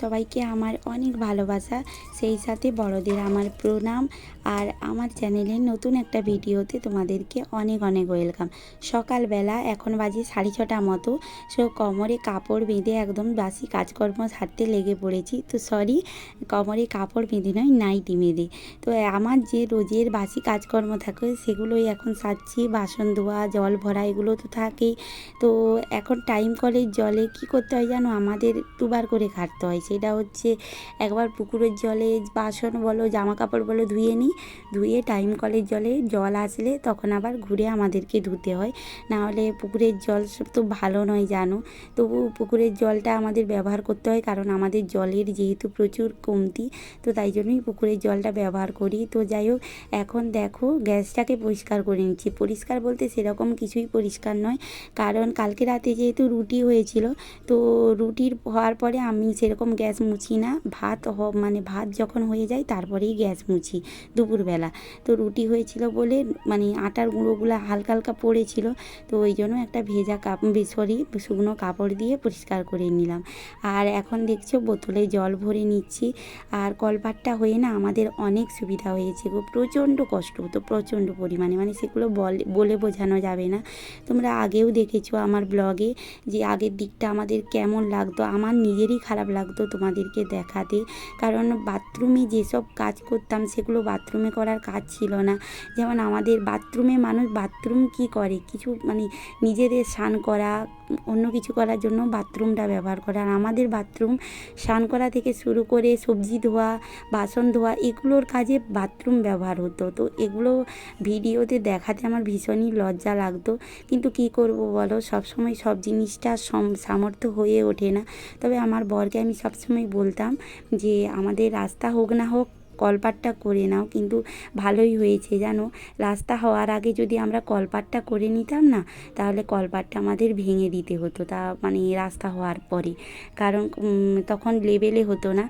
সবাইকে আমার অনেক ভালোবাসা, সেই সাথে বড়দের আমার প্রণাম। আর আমার চ্যানেলের নতুন একটা ভিডিওতে তোমাদেরকে অনেক অনেক ওয়েলকাম। সকালবেলা এখন বাজে 6:30 মতো। কোমরে কাপড় বেঁধে একদম বাসি কাজকর্ম সারতে লেগে পড়েছি। তো সরি, কোমরে কাপড় বেঁধে নয়, নাইটি বেঁধে। তো আমার যে রোজের বাসি কাজকর্ম থাকে সেগুলোই এখন সারছি। বাসন ধোয়া, জল ভরা, এগুলো তো থাকেই। তো এখন টাইম কলের জলে কি করতে হয় জানো, আমাদের দুবার করে ঘাঁটতে হয়। সেটা হচ্ছে একবার পুকুরের জলে বাসন বলো, জামা কাপড় বলো ধুয়ে নিই, ধুয়ে টাইম কলের জলে জল আসলে তখন আবার ঘুরে আমাদেরকে ধুতে হয়। নাহলে পুকুরের জল তো ভালো নয় জানো। তবু পুকুরের জলটা আমাদের ব্যবহার করতে হয়, কারণ আমাদের জলের যেহেতু প্রচুর কমতি, তো তাই জন্যই পুকুরের জলটা ব্যবহার করি। তো যাই হোক, এখন দেখো গ্যাসটাকে পরিষ্কার করে নিচ্ছি। পরিষ্কার বলতে সেরকম কিছুই পরিষ্কার নয়, কারণ কালকে রাতে যেহেতু রুটি হয়েছিল, তো রুটির হওয়ার পরে আমি সেরকম গ্যাস মুছি না। মানে ভাত যখন হয়ে যায় তারপরেই গ্যাস মুছি দুপুরবেলা। তো রুটি হয়েছিল বলে মানে আটার গুঁড়োগুলো হালকা হালকা পড়েছিল, তো ওই জন্য একটা ভেজা শুকনো কাপড় দিয়ে পরিষ্কার করে নিলাম। আর এখন দেখছো বোতলে জল ভরে নিচ্ছি। আর কলপাটটা হয়ে না আমাদের অনেক সুবিধা হয়েছে গো। প্রচণ্ড কষ্ট হতো, প্রচণ্ড পরিমাণে, মানে সেগুলো বলে বোঝানো যাবে না। তোমরা আগেও দেখেছো আমার ব্লগে যে আগের দিকটা আমাদের কেমন লাগতো। আমার নিজেরই খারাপ লাগতো তোমাদেরকে দেখাতে, কারণ বাথরুমে যেসব কাজ করতাম সেগুলো বাথরুমে করার কাজ ছিল না। যেমন আমাদের বাথরুমে মানুষ বাথরুম কি করে, কিছু মানে নিজেদের স্নান করা, অন্য কিছু করার জন্য বাথরুমটা ব্যবহার করে। আর আমাদের বাথরুম স্নান করা থেকে শুরু করে সবজি ধোয়া, বাসন ধোয়া, এগুলোর কাজে বাথরুম ব্যবহার হতো। তো এগুলো ভিডিওতে দেখাতে আমার ভীষণই লজ্জা লাগতো, কিন্তু কি করব বলো, সবসময় সব জিনিসটা সামর্থ্য হয়ে ওঠে না। তবে আমার বরকে আমি সবসময় বলতাম যে আমাদের রাস্তা হোক না হোক কলপাটটা করে নাও, কিন্তু ভালোই হয়েছে জানো। রাস্তা হওয়ার আগে যদি আমরা কলপাটটা করে নিতাম না, তাহলে কলপাটটা আমাদের ভেঙে দিতে হতো, তা মানে রাস্তা হওয়ার পরে, কারণ তখন লেবেলে হতো না।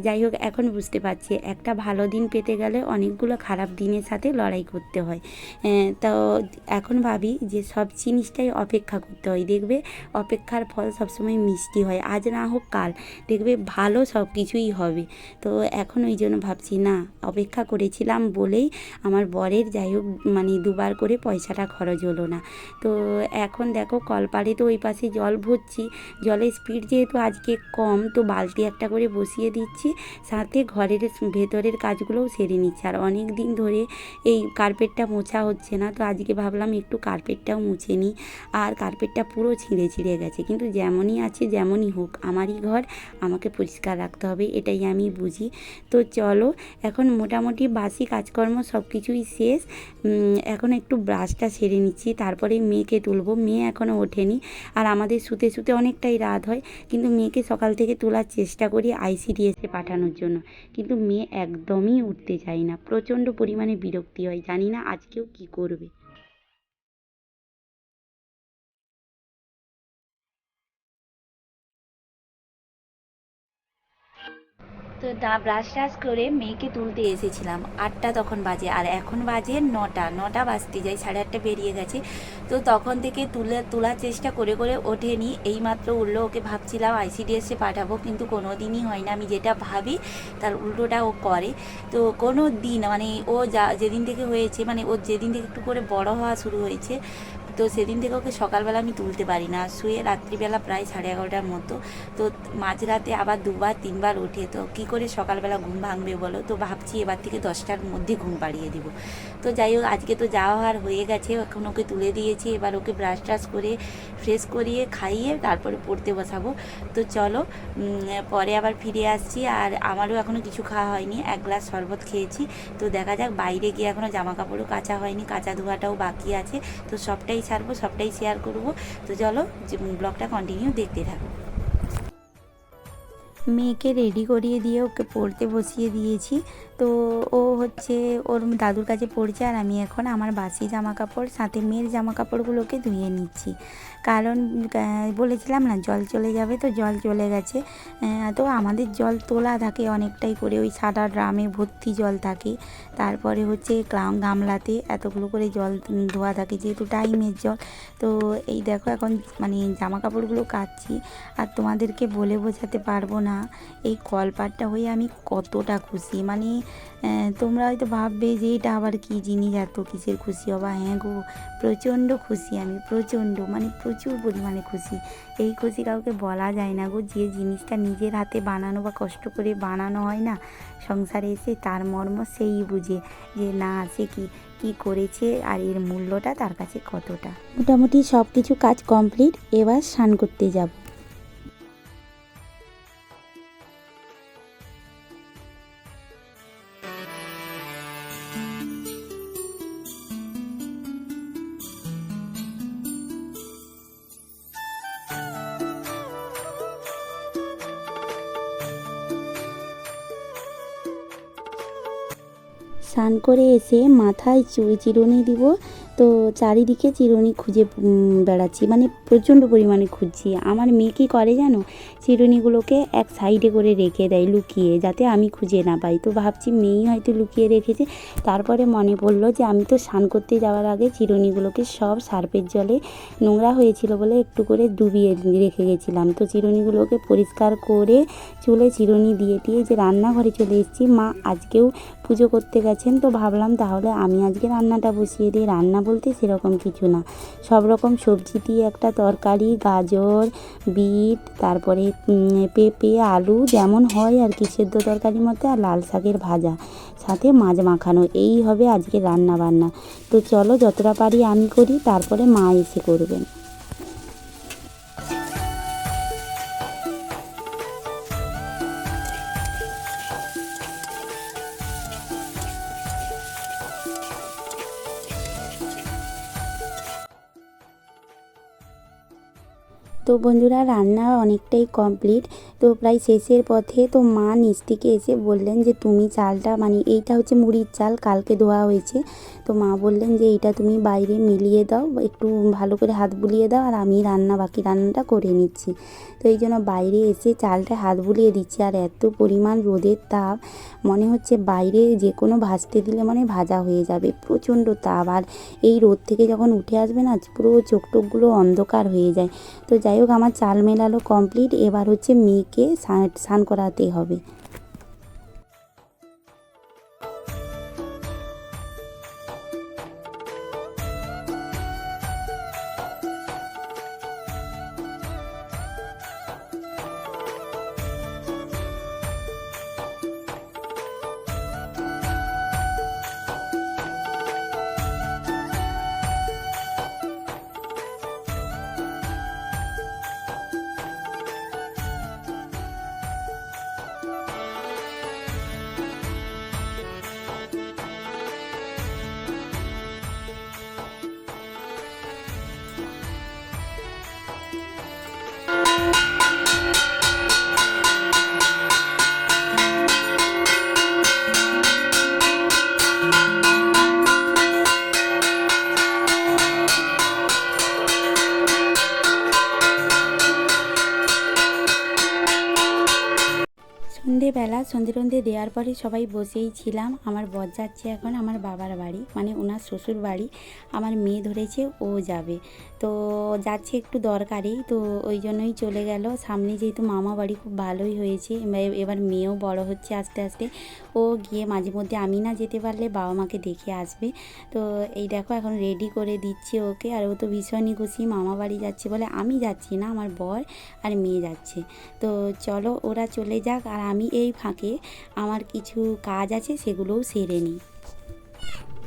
যাই হোক, এখন বুঝতে পারছি একটা ভালো দিন পেতে গেলে অনেকগুলো খারাপ দিনের সাথে লড়াই করতে হয়। তো এখন ভাবি যে সব জিনিসটাই অপেক্ষা করতে হয়, দেখবে অপেক্ষার ফল সবসময় মিষ্টি হয়। আজ না হোক কাল দেখবে ভালো সব কিছুই হবে। তো এখন ওই জন্য ভাবছি না, অপেক্ষা করেছিলাম বলেই আমার বরের যাই হোক মানে দুবার করে পয়সাটা খরচ হলো না। তো এখন দেখো কলপাড়ে তো ওই পাশে জল ভরছি, জলের স্পিড যেহেতু আজকে কম, তো বালতি একটা করে বসিয়ে দিচ্ছি, সাথে ঘরের ভেতরের কাজগুলোও সেরে নিচ্ছি। আর অনেক দিন ধরে এই কার্পেটটা মোছা হচ্ছে না, তো আজকে ভাবলাম একটু কার্পেটটাও মুছে নিই। আর কার্পেটটা পুরো ছিঁড়ে গেছে, কিন্তু যেমনই আছে যেমনই হোক আমারই ঘর, আমাকে পরিষ্কার রাখতে হবে, এটাই আমি বুঝি। তো চলো, এখন মোটামুটি বাসি কাজকর্ম সব কিছুই শেষ। এখন একটু ব্রাশটা সেরে নিচ্ছি, তারপরে মেয়েকে তুলবো। মেয়ে এখনও ওঠেনি, আর আমাদের শুতে শুতে অনেকটাই রাত হয়, কিন্তু মেয়েকে সকাল থেকে তোলার চেষ্টা করি ICDS-এ পাঠানোর জন্য, কিন্তু মেয়ে একদমই উঠতে চায় না। প্রচণ্ড পরিমাণে বিরক্তি হয়, জানি না আজকেও কি করবে। তো ব্রাশ টাশ করে মেয়েকে তুলতে এসেছিলাম, 8টা তখন বাজে, আর এখন বাজে 9টা বাজতে যায়, 8:30 বেরিয়ে গেছে। তো তখন থেকে তোলার চেষ্টা করে ওঠেনি, এইমাত্র উঠলো। ওকে ভাবছিলাম ICDS-এ পাঠাবো, কিন্তু কোনো দিনই হয় না। আমি যেটা ভাবি তার উল্টোটা ও করে। তো কোনো দিন মানে ও যেদিন থেকে হয়েছে, মানে ও যেদিন থেকে একটু করে বড় হওয়া শুরু হয়েছে, তো সেদিন থেকে ওকে সকালবেলা আমি তুলতে পারি না, শুয়ে রাত্রিবেলা প্রায় 11:30টার মতো। তো মাঝরাতে আবার 2-3বার ওঠে, তো কী করে সকালবেলা ঘুম ভাঙবে বলো। তো ভাবছি এবার থেকে 10টার মধ্যে ঘুম পাড়িয়ে দিব। তো যাই হোক, আজকে তো যাওয়া হওয়ার হয়ে গেছে, এখন ওকে তুলে দিয়েছি। এবার ওকে ব্রাশ ট্রাশ করে ফ্রেশ করিয়ে খাইয়ে তারপরে পড়তে বসাবো। তো চলো, পরে আবার ফিরে আসছি। আর আমারও এখনও কিছু খাওয়া হয়নি, 1 গ্লাস শরবত খেয়েছি। তো দেখা যাক, বাইরে গিয়ে এখনও জামা কাপড়ও কাচা হয়নি, কাচা ধোয়াটাও বাকি আছে। তো সবটাই ছাড়বো, সবটাই শেয়ার করব। তো চলো, ব্লগটা কন্টিনিউ দেখতে থাকো। মেয়েকে রেডি করিয়ে দিয়ে ওকে পড়তে বসিয়ে দিয়েছি। তো ও হচ্ছে ওর দাদুর কাছে পড়ছে, আর আমি এখন আমার বাসি জামা কাপড় সাথে মেয়ের জামা কাপড়গুলোকে ধুয়ে নিচ্ছি। কারণ বলেছিলাম না জল চলে যাবে, তো জল চলে গেছে। তো আমাদের জল তোলা থাকে অনেকটাই করে, ওই সাদা ড্রামে ভর্তি জল থাকে। তারপরে হচ্ছে গামলাতে এতগুলো করে জল ধোয়া থাকে, যেহেতু টাইমের জল। তো এই দেখো এখন মানে জামা কাপড়গুলো কাচ্ছি, আর তোমাদেরকে বলে বোঝাতে পারবো না এই কলপাটটা হয়ে আমি কতটা খুশি। মানে তোমরা হয়তো ভাববে যে এটা আবার কী জিনিস, এত কিসের খুশি হবা। হ্যাঁ গো, প্রচণ্ড খুশি আমি, প্রচণ্ড মানে প্রচুর পরিমাণে খুশি। এই খুশি কাউকে বলা যায় না গো। যে জিনিসটা নিজের হাতে বানানো বা কষ্ট করে বানানো হয় না সংসারে এসে, তার মর্ম সেই বুঝে যে না, সে কি করেছে আর এর মূল্যটা তার কাছে কতটা। মোটামুটি সব কিছু কাজ কমপ্লিট, এবার স্নান করতে যাব। স্নান করে এসে মাথায় চিরুনি দিব, তো চারিদিকে চিরুনি খুঁজে বেড়াচ্ছি, মানে প্রচণ্ড পরিমাণে খুঁজছি। আমার মেয়ে কী করে জানো, চিরুনিগুলোকে এক সাইডে করে রেখে দেয় লুকিয়ে, যাতে আমি খুঁজে না পাই। তো ভাবছি মেয়েই হয়তো লুকিয়ে রেখেছে। তারপরে মনে পড়লো যে আমি তো স্নান করতে যাওয়ার আগে চিরুনিগুলোকে সব সার্ফের জলে নোংরা হয়েছিল বলে একটু করে ডুবিয়ে রেখে গেছিলাম। তো চিরুনিগুলোকে পরিষ্কার করে চুলে চিরুনি দিয়ে যে রান্নাঘরে চলে এসেছি। মা আজকেও পুজো করতে গেছেন, তো ভাবলাম তাহলে আমি আজকে রান্নাটা বসিয়ে দিই। রান্না বলতে সেরকম কিছু না, সব রকম সবজি দিয়ে একটা তরকারি, গাজর, বিট, তারপরে পেঁপে, আলু যেমন হয় আর কি, সেদ্ধ তরকারির মধ্যে, আর লাল শাকের ভাজা, সাথে মাছ মাখানো। এই হবে আজকে রান্না বান্না। তো চলো যতটা পারি আমি করি, তারপরে মা এসে করবেন। তো বন্ধুরা, রান্না অনেকটাই কমপ্লিট, তো প্রায় শেষের পথে। তো মা নিচ থেকে এসে বললেন যে তুমি চালটা, মানে এইটা হচ্ছে মুড়ির চাল, কালকে ধোয়া হয়েছে। তো মা বললেন যে এইটা তুমি বাইরে মিলিয়ে দাও, একটু ভালো করে হাত বুলিয়ে দাও, আর আমি বাকি রান্নাটা করে নিচ্ছি। তো এই জন্য বাইরে এসে চালটা হাত বুলিয়ে দিচ্ছি। আর এত পরিমাণ রোদের তাপ, মনে হচ্ছে বাইরে যে কোনো ভাজতে দিলে মানে ভাজা হয়ে যাবে, প্রচণ্ড তাপ। আর এই রোদ থেকে যখন উঠে আসবে না, পুরো চোখ টোকগুলো অন্ধকার হয়ে যায়। তো যাই হোক, আমার চাল মেলানো কমপ্লিট। এবার হচ্ছে মেয়েকে স্নান করাতে হবে। সন্ধেবেলা সন্ধে দেওয়ার পরে সবাই বসেই ছিলাম। আমার বর যাচ্ছে এখন আমার বাবার বাড়ি, মানে ওনার শ্বশুর বাড়ি। আমার মেয়ে ধরেছে ও যাবে, তো যাচ্ছে একটু দরকারি, তো ওই জন্যই চলে গেল। সামনে যেহেতু মামা বাড়ি খুব ভালোই হয়েছে, এবার মেয়েও বড় হচ্ছে আস্তে আস্তে। ও গিয়ে মাঝে মধ্যে আমি না যেতে পারলে বাবা মাকে দেখে আসবে। তো এই দেখো এখন রেডি করে দিচ্ছি ওকে, আর ও তো ভীষণই খুশি মামা বাড়ি যাচ্ছে বলে। আমি যাচ্ছি না, আমার বর আর মেয়ে যাচ্ছে। তো চলো ওরা চলে যাক, আর আমি এই ফাঁকে আমার কিছু কাজ আছে সেগুলোও সেরে নিই।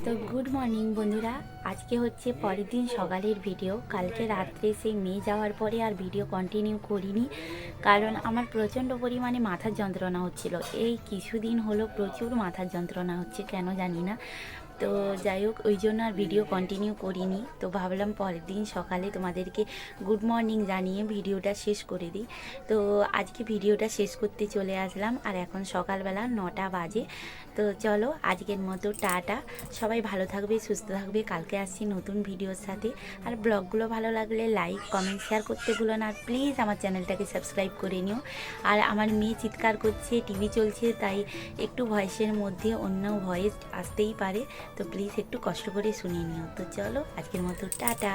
তো গুড মর্নিং বন্ধুরা, আজকে হচ্ছে পরের দিন সকালের ভিডিও। কালকে রাত্রে সেই মেয়ে যাওয়ার পরে আর ভিডিও কন্টিনিউ করিনি, কারণ আমার প্রচণ্ড পরিমাণে মাথার যন্ত্রণা হচ্ছিল। এই কিছুদিন হলো প্রচুর মাথার যন্ত্রণা হচ্ছে, কেন জানি না। তো যাই হোক, ওই জন্য আর ভিডিও কন্টিনিউ করিনি। তো ভাবলাম পরের দিন সকালে তোমাদেরকে গুড মর্নিং জানিয়ে ভিডিওটা শেষ করে দিই। তো আজকে ভিডিওটা শেষ করতে চলে আসলাম, আর এখন সকালবেলা 9টা বাজে। তো চলো আজকের মতো টাটা। সবাই ভালো থাকবে, সুস্থ থাকবে। কালকে আসছি নতুন ভিডিওর সাথে। আর ব্লগগুলো ভালো লাগলে লাইক, কমেন্ট, শেয়ার করতে ভুলো না। প্লিজ আমার চ্যানেলটাকে সাবস্ক্রাইব করে নিও। আর আমার মেয়ে চিৎকার করছে, টিভি চলছে, তাই একটু ভয়েসের মধ্যে অন্য ভয়েস আসতেই পারে, তো প্লিজ একটু কষ্ট করে শুনিয়ে নিও। তো চলো আজকের মতো টাটা।